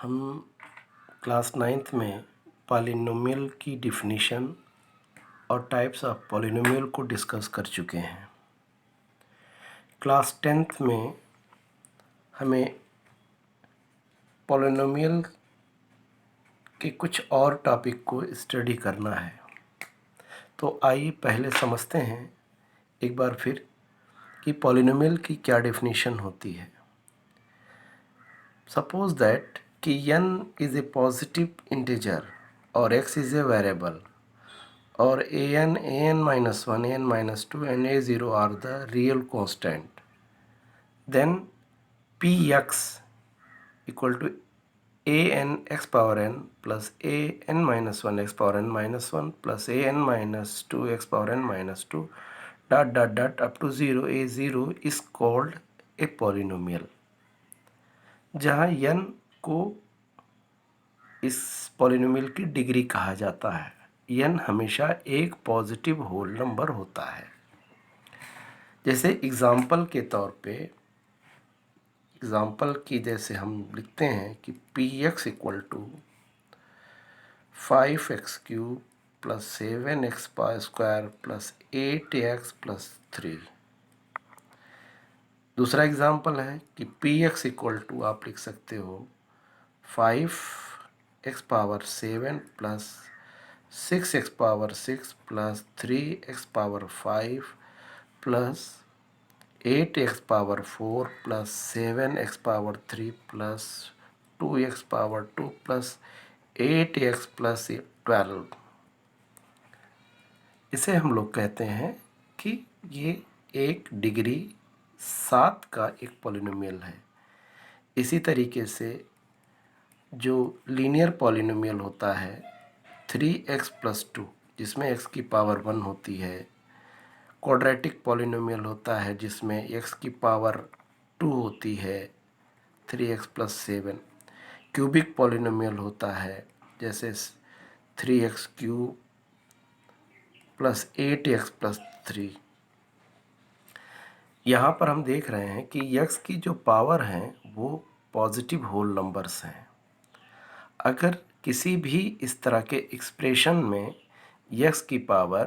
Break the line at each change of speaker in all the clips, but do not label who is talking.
हम class 9th में polynomial की डिफिनीशन और टाइप्स ऑफ पॉलिनोमियल को डिस्कस कर चुके हैं। क्लास 10th में हमें पॉलिनोमियल के कुछ और टॉपिक को स्टडी करना है। तो आइए पहले समझते हैं एक बार फिर कि पॉलिनोमियल की क्या डेफिनीशन होती है। सपोज दैट कि n is a positive integer और x is a variable और an minus 1, an minus 2 and a0 are the real constant. Then px equal to an x power n plus an minus 1 x power n minus 1 plus an minus 2 x power n minus 2 dot up to 0 a0 is called a polynomial, जहाँ n को इस polynomial की degree कहा जाता है। n हमेशा एक positive whole number होता है। जैसे एग्जाम्पल के तौर पे एग्जाम्पल की जैसे हम लिखते हैं कि px equal to 5x cube plus 7x square plus 8x plus 3। दूसरा एग्जाम्पल है कि px इक्वल टू आप लिख सकते हो 5x power 7 plus 6x power 6 plus 3x power 5 plus 8x power 4 plus 7x power 3 plus 2x power 2 plus 8x plus 12। इसे हम लोग कहते हैं कि ये एक डिग्री 7 का एक पॉलिनोमियल है। इसी तरीके से जो लीनियर पॉलिनोमियल होता है 3x प्लस 2 जिसमें x की पावर 1 होती है, क्वाड्रेटिक पॉलिनोमियल होता है जिसमें x की पावर 2 होती है 3x प्लस 7, क्यूबिक पॉलिनोमियल होता है जैसे 3x cube plus 8x plus 3। यहाँ पर हम देख रहे हैं कि x की जो पावर हैं वो पॉजिटिव होल नंबर्स हैं। अगर किसी भी इस तरह के एक्सप्रेशन में x की पावर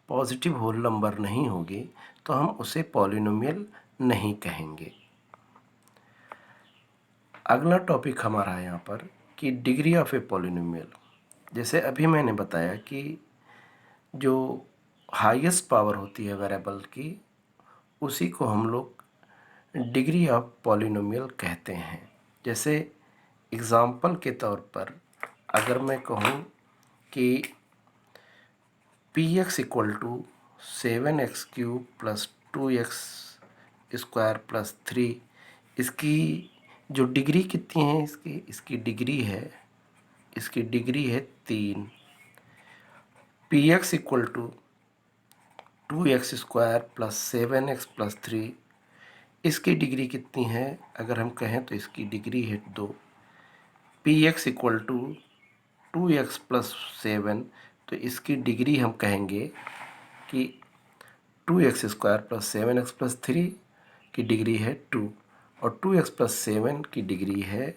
पॉजिटिव होल नंबर नहीं होगी तो हम उसे पॉलिनोमियल नहीं कहेंगे। अगला टॉपिक हमारा है यहाँ पर कि डिग्री ऑफ ए पॉलिनोमियल। जैसे अभी मैंने बताया कि जो हाईएस्ट पावर होती है वेरिएबल की उसी को हम लोग डिग्री ऑफ पॉलिनोमियल कहते हैं। जैसे एग्जाम्पल के तौर पर अगर मैं कहूँ कि px equal to 7x cube plus 2x square plus 3, इसकी जो डिग्री कितनी है इसकी डिग्री है 3। px equal to 2x square plus 7x plus 3, इसकी डिग्री कितनी है अगर हम कहें तो इसकी डिग्री है 2। px equal to 2x plus 7, तो इसकी डिग्री हम कहेंगे कि 2x square plus 7x plus 3 की डिग्री है 2 और 2x प्लस 7 की डिग्री है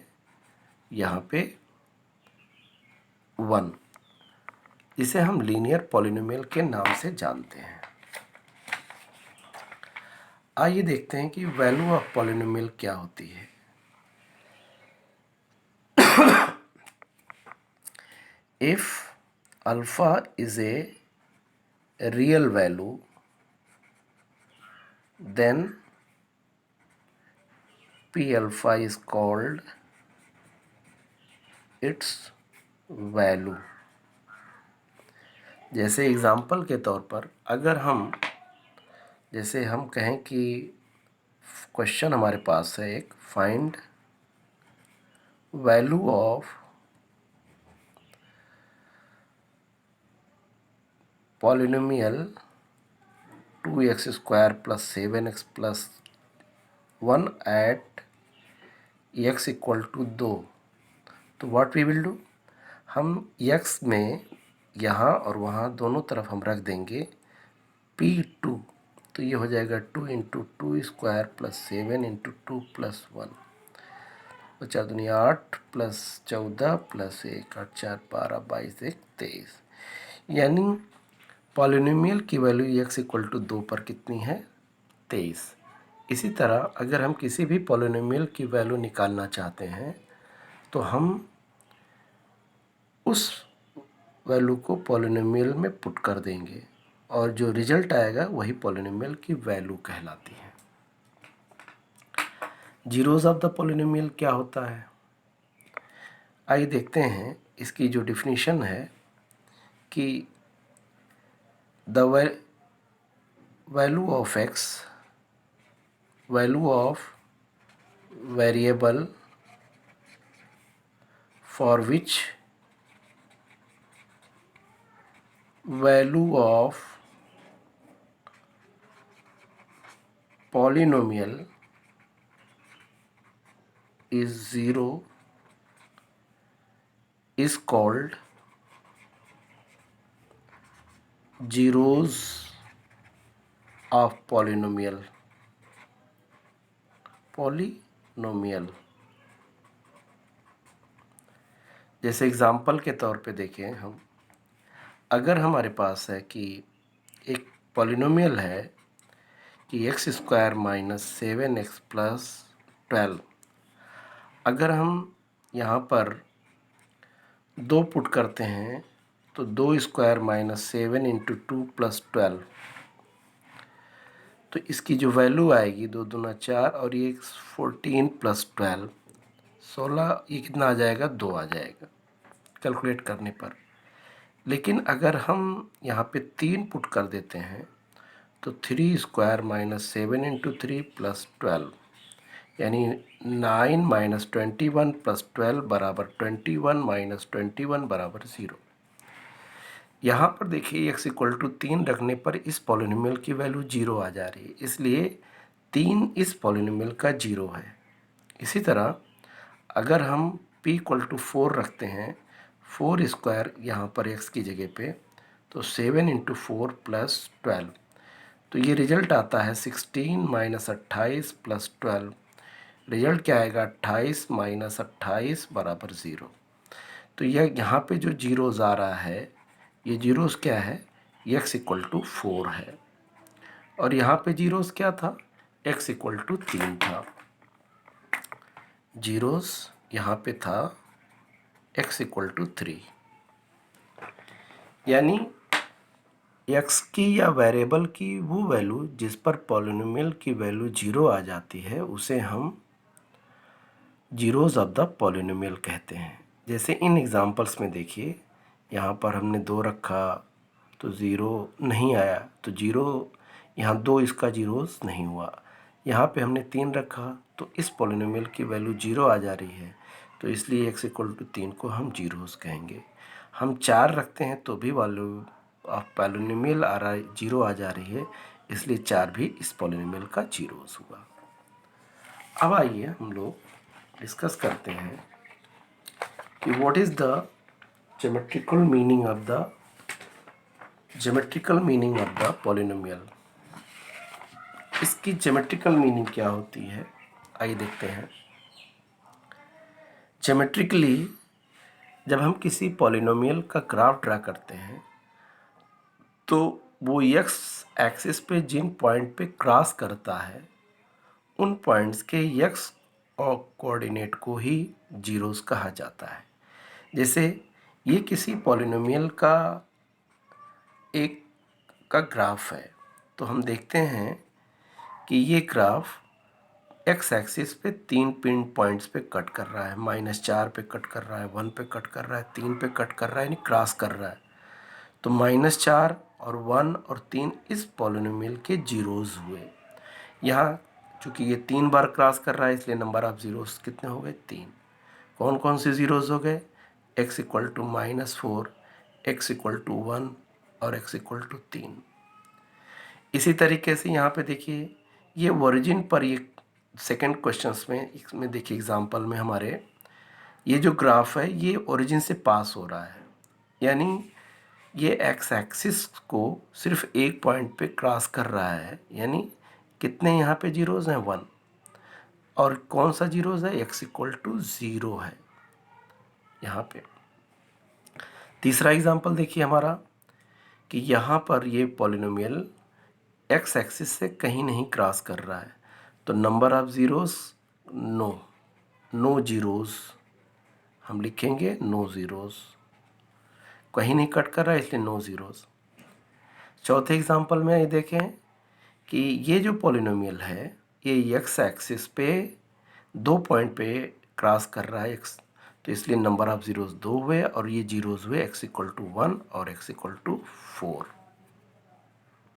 यहाँ पे 1, जिसे हम लीनियर पॉलिनोमियल के नाम से जानते हैं। आइए देखते हैं कि वैल्यू ऑफ पॉलिनोमियल क्या होती है। If alpha is a real value, then p alpha is called its value। जैसे एग्जाम्पल के तौर पर अगर हम जैसे हम कहें कि क्वेश्चन हमारे पास है एक, find value of polynomial 2x square plus 7x plus 1 at x equal to 2। तो व्हाट वी विल डू, हम x में यहाँ और वहाँ दोनों तरफ हम रख देंगे p2, तो ये हो जाएगा 2 into 2 square plus 7 into 2 plus 1। तो 4 दूनी 8 प्लस 14 प्लस 1 8 4 12 22 1 23, यानी पॉलिनोमियल की वैल्यू x इक्वल टू 2 पर कितनी है 23। इसी तरह अगर हम किसी भी पॉलिनोमियल की वैल्यू निकालना चाहते हैं तो हम उस वैल्यू को पॉलिनोमियल में पुट कर देंगे और जो रिजल्ट आएगा वही पॉलिनोमियल की वैल्यू कहलाती है। जीरोज ऑफ द पॉलिनोमियल क्या होता है, आइए देखते हैं। इसकी जो डिफिनीशन है कि the value of x, value of variable for which value of polynomial is 0 is called zeros of polynomial। जैसे एग्जाम्पल के तौर पे देखें हम, अगर हमारे पास है कि एक पॉलिनोमियल है कि x square minus 7x plus 12, अगर हम यहाँ पर 2 पुट करते हैं तो 2 स्क्वायर माइनस 7 इंटू 2 प्लस 12, तो इसकी जो वैल्यू आएगी 2 दूना 4 और ये 14 प्लस 12 16, ये कितना आ जाएगा 2 आ जाएगा कैलकुलेट करने पर। लेकिन अगर हम यहाँ पे 3 पुट कर देते हैं तो 3 स्क्वायर माइनस 7 इंटू 3 प्लस 12, यानी 9 माइनस 21 प्लस 12 बराबर 21 माइनस 21 बराबर 0। यहाँ पर देखिए x इक्वल टू 3 रखने पर इस पॉलिनोमियल की वैल्यू 0 आ जा रही है, इसलिए 3 इस पॉलिनोमियल का 0 है। इसी तरह अगर हम p इक्वल टू 4 रखते हैं, 4 स्क्वायर यहाँ पर x की जगह पे, तो 7 इंटू 4 प्लस 12, तो ये रिजल्ट आता है 16 माइनस 28 प्लस 12, रिजल्ट क्या आएगा 28 माइनस 28 बराबर 0। तो यह यहाँ पे जो जीरोज़ आ रहा है, ये जीरोज़ क्या है, x इक्वल टू 4 है, और यहाँ पे जीरोज़ क्या था, x इक्वल टू 3 था। जीरोज़ यहाँ पे था x इक्वल टू 3, यानी x की या वेरिएबल की वो वैल्यू जिस पर पॉलिनोमियल की वैल्यू 0 आ जाती है उसे हम जीरोज़ ऑफ द पॉलिनोमियल कहते हैं। जैसे इन एग्जांपल्स में देखिए, यहाँ पर हमने 2 रखा तो 0 नहीं आया, तो 0 यहाँ 2 इसका जीरोज़ नहीं हुआ। यहाँ पे हमने 3 रखा तो इस पॉलिनोमियल की वैल्यू 0 आ जा रही है, तो इसलिए x इक्वल टू 3 को हम जीरोज़ कहेंगे। हम 4 रखते हैं तो भी वैल्यू ऑफ पॉलिनोमियल आ रहा है 0 आ जा रही है, इसलिए 4 भी इस पॉलिनोमियल का जीरोज़ हुआ। अब आइए हम लोग डिस्कस करते हैं कि what is the geometrical meaning of the polynomial. इसकी ज्योमेट्रिकल मीनिंग क्या होती है, आइए देखते हैं। ज्योमेट्रिकली जब हम किसी पॉलिनोमियल का ग्राफ ड्रा करते हैं तो वो x एक्सिस पे जिन पॉइंट पे क्रॉस करता है उन पॉइंट्स के x और कोऑर्डिनेट को ही जीरोस कहा जाता है। जैसे ये किसी पॉलिनोमियल का एक का ग्राफ है, तो हम देखते हैं कि ये ग्राफ x एक्सिस पे 3 पिन पॉइंट्स पे कट कर रहा है, -4 पे कट कर रहा है, 1 पे कट कर रहा है, 3 पे कट कर रहा है, यानी क्रॉस कर रहा है। तो -4 और 1 और 3 इस पॉलिनोमियल के जीरोज़ हुए। यहाँ चूँकि ये 3 बार क्रॉस कर रहा है इसलिए नंबर ऑफ जीरोज़ कितने हो गए, 3। कौन कौन से ज़ीरोज़ हो गए, x equal to -4, x equal to 1 और x इक्वल टू 3। इसी तरीके से यहाँ पे देखिए, ये ओरिजिन पर, ये सेकंड क्वेश्चंस में इसमें देखिए एग्जांपल में हमारे ये जो ग्राफ है ये ओरिजिन से पास हो रहा है, यानी ये एक्स एक्सिस को सिर्फ एक पॉइंट पे क्रॉस कर रहा है, यानी कितने यहाँ पे जीरोज़ हैं, 1। और कौन सा जीरोज है, x इक्वल टू 0 है यहाँ पे। तीसरा एग्जाम्पल देखिए हमारा कि यहाँ पर ये पॉलिनोमियल x एक्सिस से कहीं नहीं क्रॉस कर रहा है, तो number of zeros no zeros, हम लिखेंगे नो ज़ीरोस, कहीं नहीं कट कर रहा है इसलिए नो ज़ीरोस। चौथे एग्जाम्पल में ये देखें कि ये जो पॉलिनोमियल है ये x एक्सिस पे 2 पॉइंट पे क्रॉस कर रहा है x, तो इसलिए नंबर ऑफ ज़ीरोस 2 हुए और ये जीरोस हुए x इक्वल टू 1 और x इक्वल टू 4।